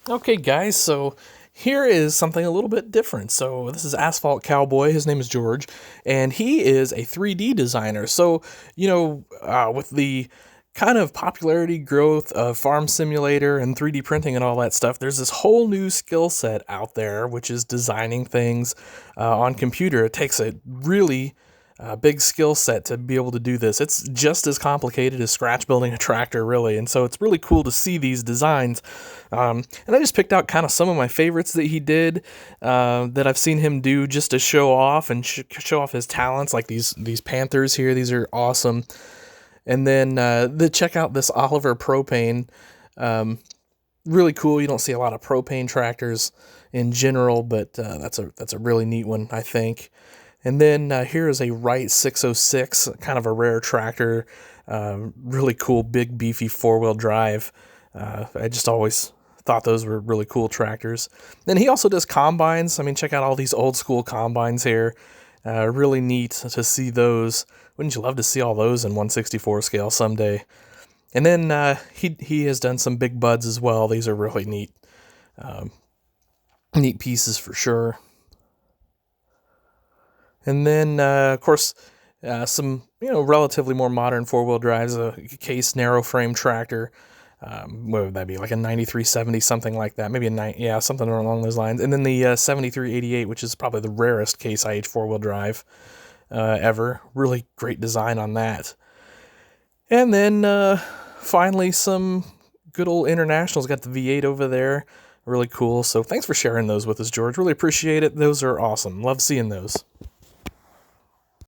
Okay, guys, so here is something a little bit different. So this is Asphalt Cowboy. His name is George, and he is a 3D designer. So, with the kind of popularity growth of Farm Simulator and 3D printing and all that stuff, there's this whole new skill set out there, which is designing things on computer. It takes a really big skill set to be able to do this. It's just as complicated as scratch building a tractor, really. And so it's really cool to see these designs. And I just picked out kind of some of my favorites that he did that I've seen him do just to show off and show off his talents, like these Panthers here. These are awesome. And then check out this Oliver propane. Really cool. You don't see a lot of propane tractors in general, but that's a really neat one, I think. And then here is a Wright 606, kind of a rare tractor. Really cool, big, beefy four-wheel drive. I just always thought those were really cool tractors. Then he also does combines. I mean, check out all these old school combines here. Really neat to see those. Wouldn't you love to see all those in 1/64 scale someday? And then he has done some big buds as well. These are really neat, neat pieces for sure. And then, of course, some relatively more modern four-wheel drives, a case narrow frame tractor. What would that be, like a 9370, something like that? Maybe something along those lines. And then the 7388, which is probably the rarest Case IH four-wheel drive ever. Really great design on that. And then finally, some good old Internationals. Got the V8 over there. Really cool. So thanks for sharing those with us, George. Really appreciate it. Those are awesome. Love seeing those.